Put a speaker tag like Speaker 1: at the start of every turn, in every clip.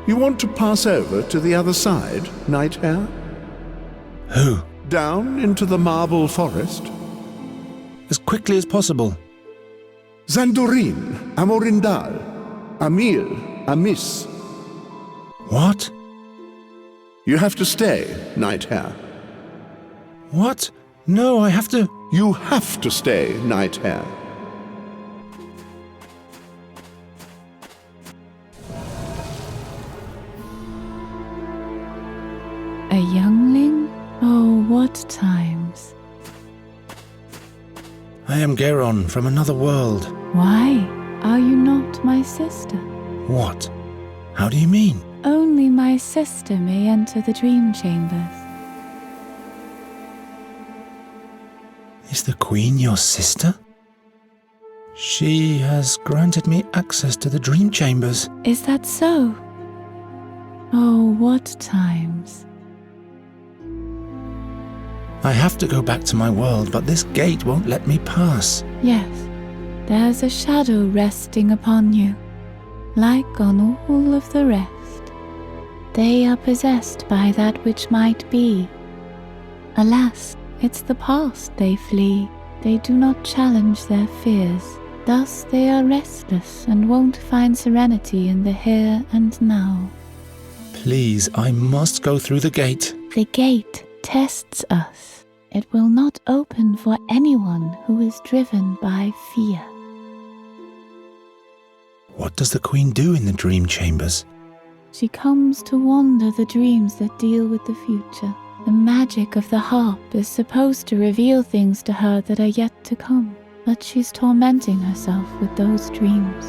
Speaker 1: You want to pass over to the other side, Night Hare?
Speaker 2: Who?
Speaker 1: Down into the marble forest?
Speaker 2: As quickly as possible.
Speaker 1: Zandurin, Amorindal, Amil, Amis.
Speaker 2: What?
Speaker 1: You have to stay, Night Hare.
Speaker 2: What? No, I have to...
Speaker 1: You have to stay, Night Hare.
Speaker 3: A youngling? Oh, what times.
Speaker 2: I am Geron from another world.
Speaker 3: Why are you not my sister?
Speaker 2: What? How do you mean?
Speaker 3: Only my sister may enter the dream chambers.
Speaker 2: Is the Queen your sister? She has granted me access to the dream chambers.
Speaker 3: Is that so? Oh, what times.
Speaker 2: I have to go back to my world, but this gate won't let me pass.
Speaker 3: Yes, there's a shadow resting upon you, like on all of the rest. They are possessed by that which might be. Alas, it's the past they flee. They do not challenge their fears. Thus they are restless and won't find serenity in the here and now.
Speaker 2: Please, I must go through the gate.
Speaker 3: The gate tests us. It will not open for anyone who is driven by fear.
Speaker 2: What does the Queen do in the dream chambers?
Speaker 3: She comes to wander the dreams that deal with the future. The magic of the harp is supposed to reveal things to her that are yet to come, but she's tormenting herself with those dreams.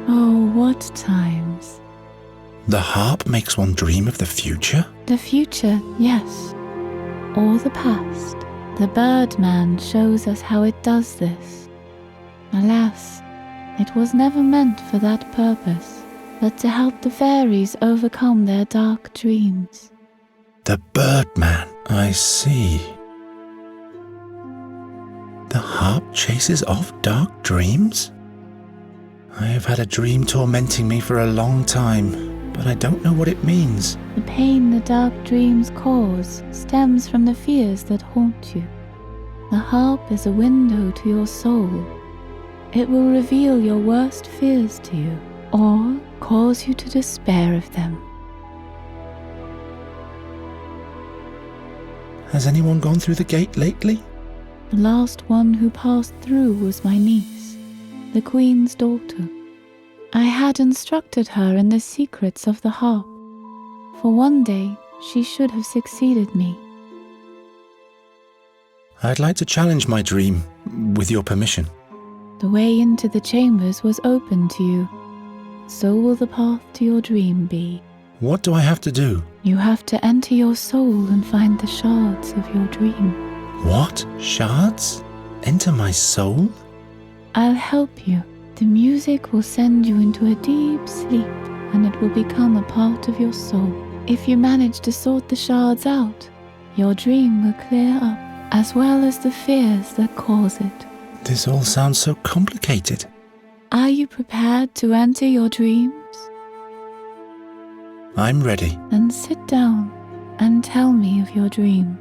Speaker 3: Oh, what times.
Speaker 2: The harp makes one dream of the future?
Speaker 3: The future, yes. Or the past. The Birdman shows us how it does this. Alas, it was never meant for that purpose, but to help the fairies overcome their dark dreams.
Speaker 2: The Birdman, I see. The harp chases off dark dreams? I have had a dream tormenting me for a long time, but I don't know what it means.
Speaker 3: The pain the dark dreams cause stems from the fears that haunt you. The harp is a window to your soul. It will reveal your worst fears to you, or cause you to despair of them.
Speaker 2: Has anyone gone through the gate lately?
Speaker 3: The last one who passed through was my niece, the Queen's daughter. I had instructed her in the secrets of the harp. For one day, she should have succeeded me.
Speaker 2: I'd like to challenge my dream, with your permission.
Speaker 3: The way into the chambers was open to you. So will the path to your dream be.
Speaker 2: What do I have to do?
Speaker 3: You have to enter your soul and find the shards of your dream.
Speaker 2: What? Shards? Enter my soul?
Speaker 3: I'll help you. The music will send you into a deep sleep, and it will become a part of your soul. If you manage to sort the shards out, your dream will clear up, as well as the fears that cause it.
Speaker 2: This all sounds so complicated.
Speaker 3: Are you prepared to enter your dreams?
Speaker 2: I'm ready.
Speaker 3: Then sit down and tell me of your dream.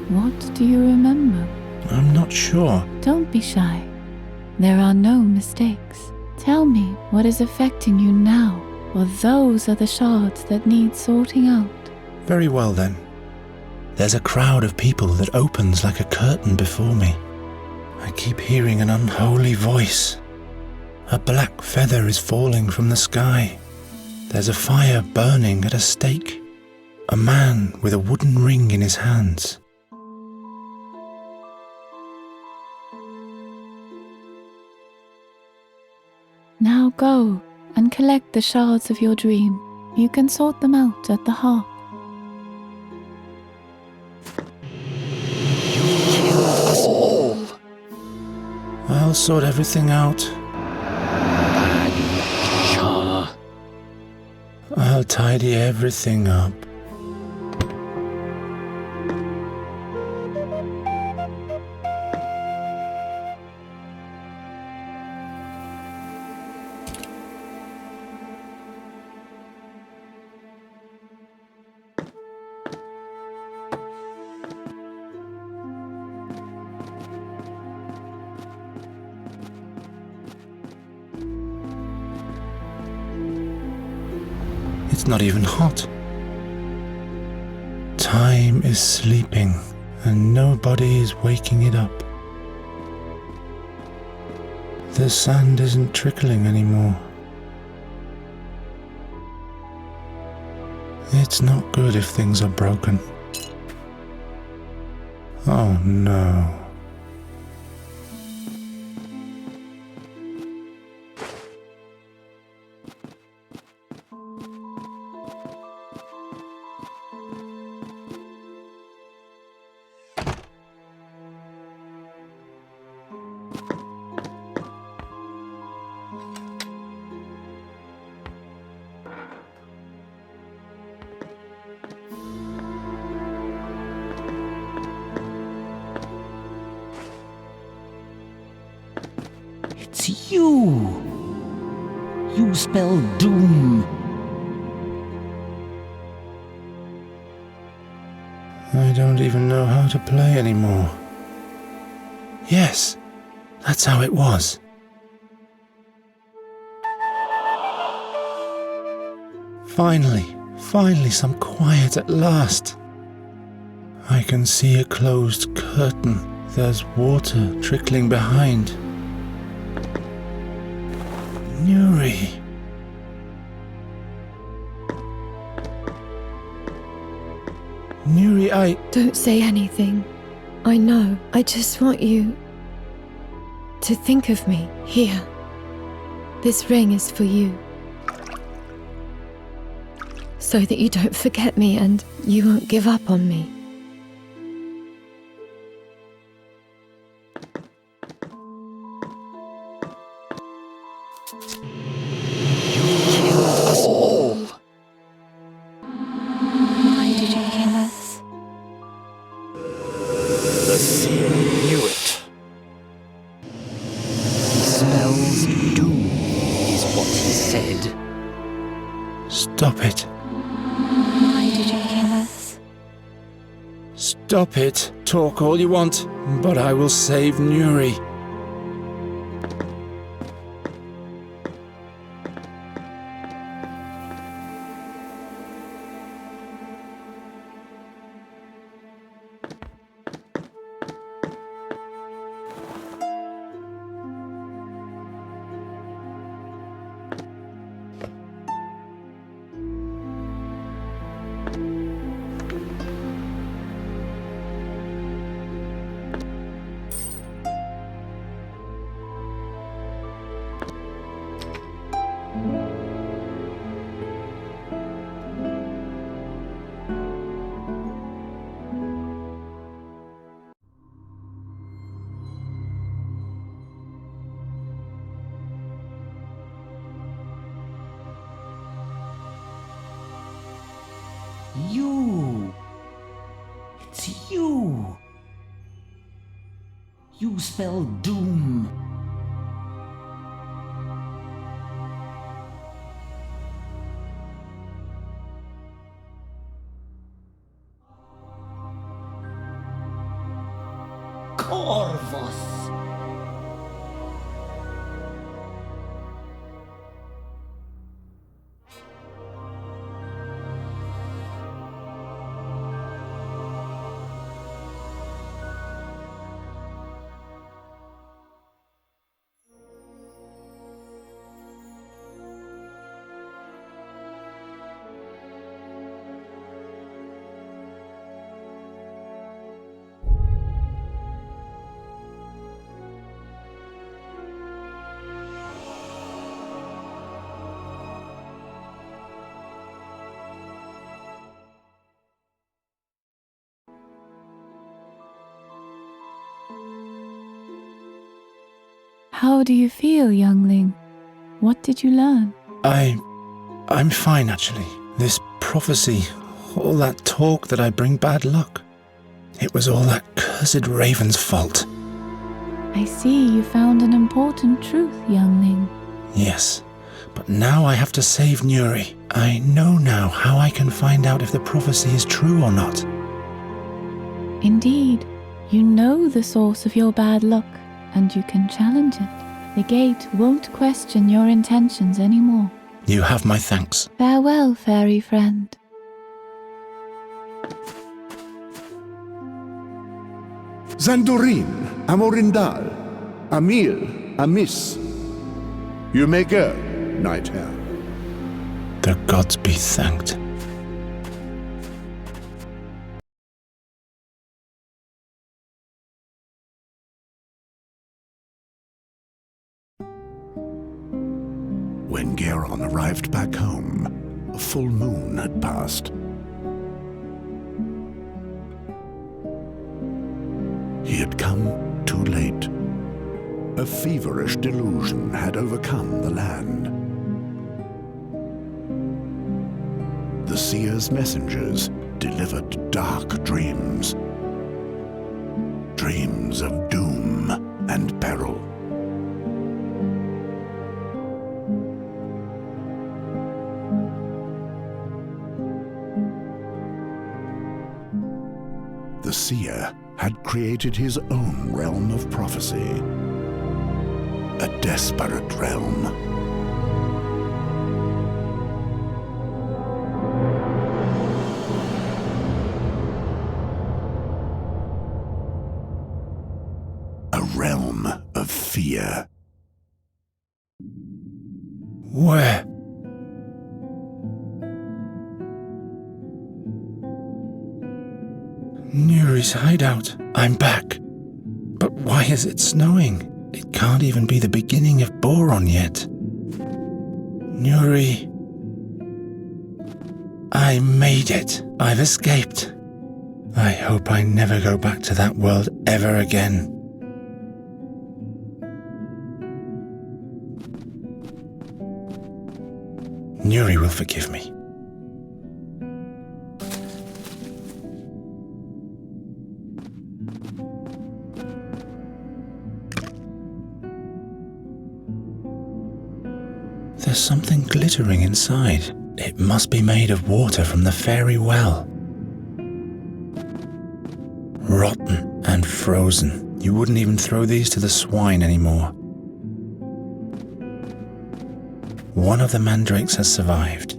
Speaker 3: What do you remember?
Speaker 2: I'm not sure.
Speaker 3: Don't be shy. There are no mistakes. Tell me what is affecting you now, or those are the shards that need sorting out.
Speaker 2: Very well then. There's a crowd of people that opens like a curtain before me. I keep hearing an unholy voice. A black feather is falling from the sky. There's a fire burning at a stake. A man with a wooden ring in his hands.
Speaker 3: Now go and collect the shards of your dream. You can sort them out at the harp.
Speaker 2: I'll sort everything out. I'll tidy everything up. It's not even hot. Time is sleeping, and nobody is waking it up. The sand isn't trickling anymore. It's not good if things are broken. Oh no.
Speaker 4: It's you! You spell doom.
Speaker 2: I don't even know how to play anymore. Yes, that's how it was. Finally some quiet at last. I can see a closed curtain. There's water trickling behind. Nuri. Nuri,
Speaker 5: Don't say anything. I know. I just want you to think of me here. This ring is for you. So that you don't forget me and you won't give up on me.
Speaker 3: Why did you kill us?
Speaker 4: The seer knew it. He smells doom, is what he said.
Speaker 2: Stop it.
Speaker 3: Why did you kill us?
Speaker 2: Stop it. Talk all you want, but I will save Nuri.
Speaker 4: You! It's you! You spell doom. Corvus!
Speaker 3: How do you feel, youngling? What did you learn?
Speaker 2: I'm fine, actually. This prophecy, all that talk that I bring bad luck. It was all that cursed raven's fault.
Speaker 3: I see you found an important truth, youngling.
Speaker 2: Yes, but now I have to save Nuri. I know now how I can find out if the prophecy is true or not.
Speaker 3: Indeed, you know the source of your bad luck, and you can challenge it. The gate won't question your intentions anymore.
Speaker 2: You have my thanks.
Speaker 3: Farewell, fairy friend.
Speaker 1: Zandurin, Amorindal, Amil, Amis. You may go, Night Hare.
Speaker 2: The gods be thanked.
Speaker 1: When Geron arrived back home, a full moon had passed. He had come too late. A feverish delusion had overcome the land. The seer's messengers delivered dark dreams. Dreams of doom and peril. The seer had created his own realm of prophecy. A desperate realm. A realm of fear.
Speaker 2: Where? Nuri's hideout. I'm back. But why is it snowing? It can't even be the beginning of Boron yet. Nuri. I made it. I've escaped. I hope I never go back to that world ever again. Nuri will forgive me. There's something glittering inside. It must be made of water from the fairy well. Rotten and frozen. You wouldn't even throw these to the swine anymore. One of the mandrakes has survived.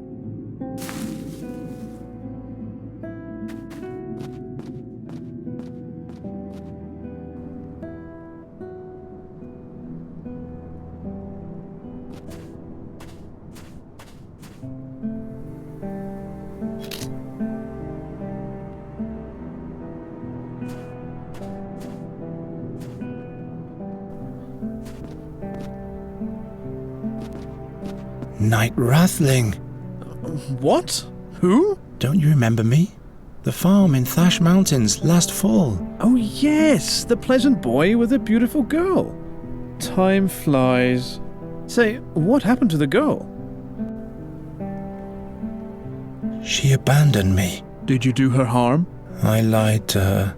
Speaker 2: Knight Rathling.
Speaker 6: What? Who?
Speaker 2: Don't you remember me? The farm in Thash Mountains last fall.
Speaker 6: Oh yes, the pleasant boy with the beautiful girl. Time flies. Say, what happened to the girl?
Speaker 2: She abandoned me.
Speaker 6: Did you do her harm?
Speaker 2: I lied to her.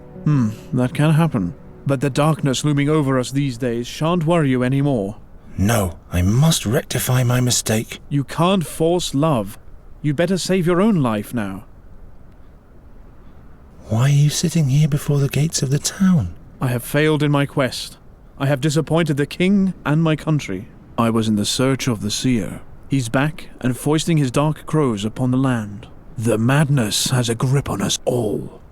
Speaker 6: That can happen. But the darkness looming over us these days shan't worry you anymore.
Speaker 2: No, I must rectify my mistake.
Speaker 6: You can't force love. You'd better save your own life now.
Speaker 2: Why are you sitting here before the gates of the town?
Speaker 6: I have failed in my quest. I have disappointed the king and my country. I was in the search of the seer. He's back and foisting his dark crows upon the land. The madness has a grip on us all.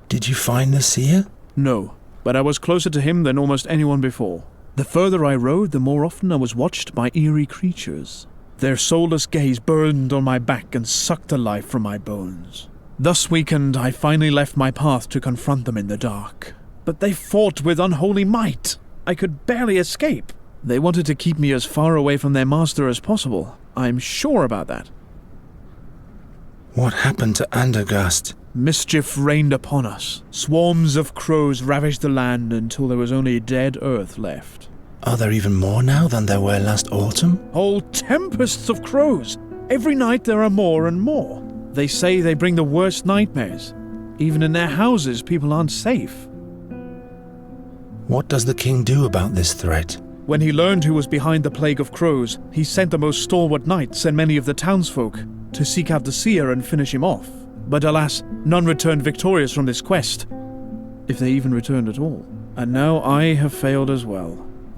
Speaker 2: Did you find the seer?
Speaker 6: No, but I was closer to him than almost anyone before. The further I rode, the more often I was watched by eerie creatures. Their soulless gaze burned on my back and sucked the life from my bones. Thus weakened, I finally left my path to confront them in the dark. But they fought with unholy might. I could barely escape. They wanted to keep me as far away from their master as possible. I'm sure about that.
Speaker 2: What happened to Andergast?
Speaker 6: Mischief rained upon us. Swarms of crows ravaged the land until there was only dead earth left.
Speaker 2: Are there even more now than there were last autumn?
Speaker 6: Whole tempests of crows. Every night there are more and more. They say they bring the worst nightmares. Even in their houses, people aren't safe.
Speaker 2: What does the king do about this threat?
Speaker 6: When he learned who was behind the plague of crows, he sent the most stalwart knights and many of the townsfolk to seek out the seer and finish him off. But alas, none returned victorious from this quest, if they even returned at all. And now I have failed as well.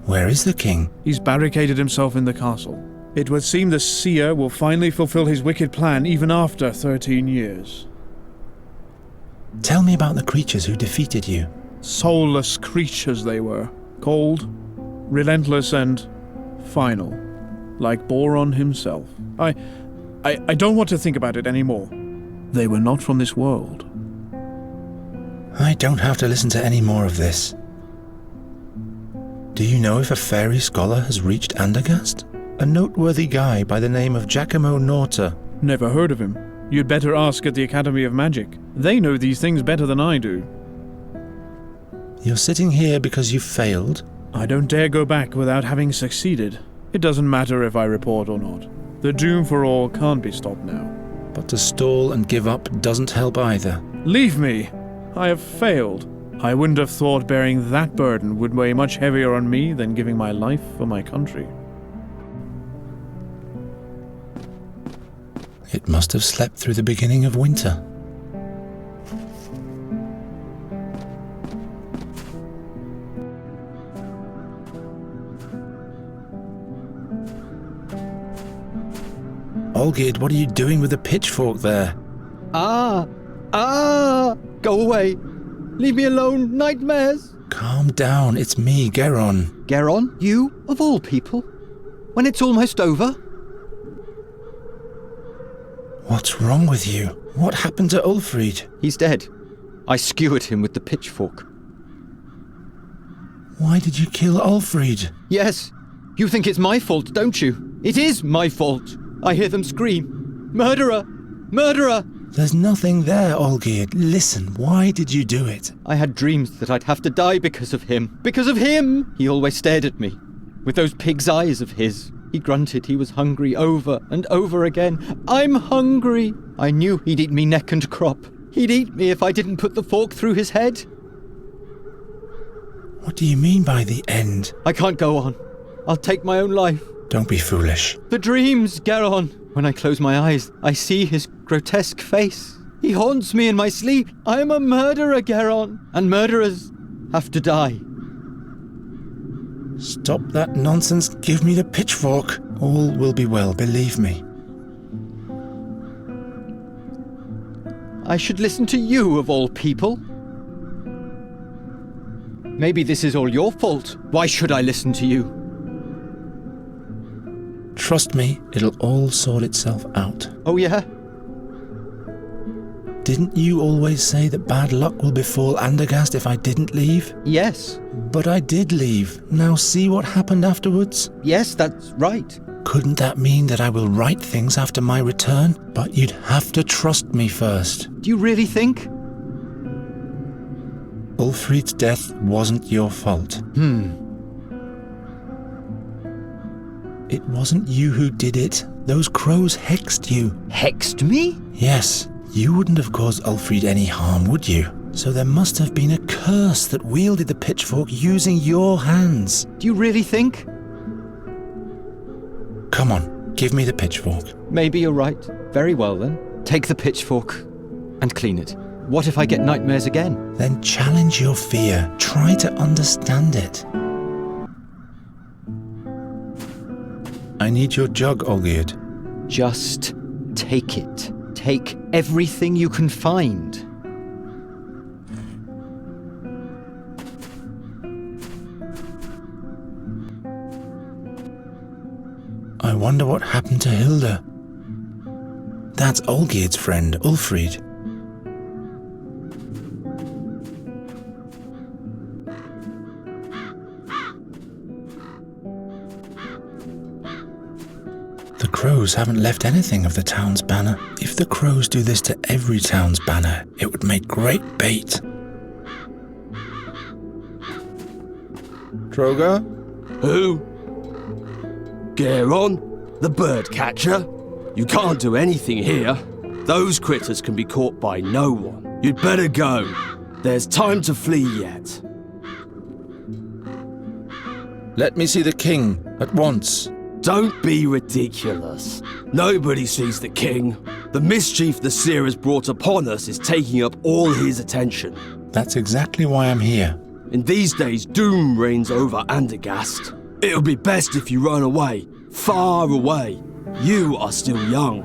Speaker 2: Where is the king?
Speaker 6: He's barricaded himself in the castle. It would seem the seer will finally fulfill his wicked plan even after 13 years.
Speaker 2: Tell me about the creatures who defeated you.
Speaker 6: Soulless creatures they were. Cold, relentless, and final. Like Boron himself. I don't want to think about it anymore. They were not from this world.
Speaker 2: I don't have to listen to any more of this. Do you know if a fairy scholar has reached Andergast? A noteworthy guy by the name of Giacomo Norta.
Speaker 6: Never heard of him. You'd better ask at the Academy of Magic. They know these things better than I do.
Speaker 2: You're sitting here because you failed?
Speaker 6: I don't dare go back without having succeeded. It doesn't matter if I report or not. The doom for all can't be stopped now.
Speaker 2: But to stall and give up doesn't help either.
Speaker 6: Leave me! I have failed. I wouldn't have thought bearing that burden would weigh much heavier on me than giving my life for my country.
Speaker 2: It must have slept through the beginning of winter. Olgerd, what are you doing with the pitchfork there?
Speaker 4: Go away. Leave me alone, nightmares.
Speaker 2: Calm down, it's me, Geron.
Speaker 4: Geron, you, of all people? When it's almost over?
Speaker 2: What's wrong with you? What happened to Ulfrid?
Speaker 4: He's dead. I skewered him with the pitchfork.
Speaker 2: Why did you kill Ulfrid?
Speaker 4: Yes. You think it's my fault, don't you? It is my fault. I hear them scream. Murderer! Murderer!
Speaker 2: There's nothing there, Olgerd. Listen, why did you do it?
Speaker 4: I had dreams that I'd have to die because of him. Because of him! He always stared at me. With those pig's eyes of his. He grunted he was hungry over and over again. I'm hungry! I knew he'd eat me neck and crop. He'd eat me if I didn't put the fork through his head.
Speaker 2: What do you mean by the end?
Speaker 4: I can't go on. I'll take my own life.
Speaker 2: Don't be foolish.
Speaker 4: The dreams, Geron. When I close my eyes, I see his grotesque face. He haunts me in my sleep. I am a murderer, Geron. And murderers have to die.
Speaker 2: Stop that nonsense. Give me the pitchfork. All will be well, believe me.
Speaker 4: I should listen to you, of all people. Maybe this is all your fault. Why should I listen to you?
Speaker 2: Trust me, it'll all sort itself out.
Speaker 4: Oh, yeah?
Speaker 2: Didn't you always say that bad luck will befall Andergast if I didn't leave?
Speaker 4: Yes.
Speaker 2: But I did leave. Now see what happened afterwards?
Speaker 4: Yes, that's right.
Speaker 2: Couldn't that mean that I will right things after my return? But you'd have to trust me first.
Speaker 4: Do you really think?
Speaker 2: Ulfrid's death wasn't your fault. It wasn't you who did it. Those crows hexed you.
Speaker 4: Hexed me?
Speaker 2: Yes. You wouldn't have caused Ulfrid any harm, would you? So there must have been a curse that wielded the pitchfork using your hands.
Speaker 4: Do you really think?
Speaker 2: Come on, give me the pitchfork.
Speaker 4: Maybe you're right. Very well then. Take the pitchfork and clean it. What if I get nightmares again?
Speaker 2: Then challenge your fear. Try to understand it. I need your jug, Olgerd.
Speaker 4: Just take it. Take everything you can find.
Speaker 2: I wonder what happened to Hilda. That's Olgerd's friend, Ulfrid. The crows haven't left anything of the town's banner. If the crows do this to every town's banner, it would make great bait.
Speaker 7: Droga? Who? Geron? The bird catcher? You can't do anything here. Those critters can be caught by no one. You'd better go. There's time to flee yet.
Speaker 2: Let me see the king, at once.
Speaker 7: Don't be ridiculous. Nobody sees the king. The mischief the seer has brought upon us is taking up all his attention.
Speaker 2: That's exactly why I'm here.
Speaker 7: In these days, doom reigns over Andergast. It'll be best if you run away. far away. You are still young.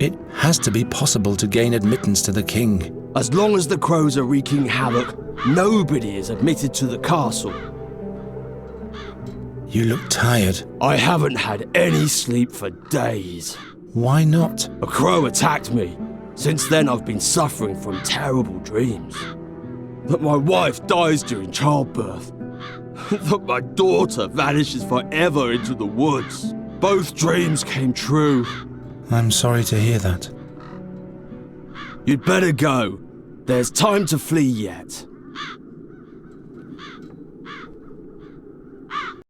Speaker 2: It has to be possible to gain admittance to the king.
Speaker 7: As long as the crows are wreaking havoc, nobody is admitted to the castle.
Speaker 2: You look tired.
Speaker 7: I haven't had any sleep for days.
Speaker 2: Why not?
Speaker 7: A crow attacked me. Since then I've been suffering from terrible dreams. That my wife dies during childbirth. That my daughter vanishes forever into the woods. Both dreams came true.
Speaker 2: I'm sorry to hear that.
Speaker 7: You'd better go. There's time to flee yet.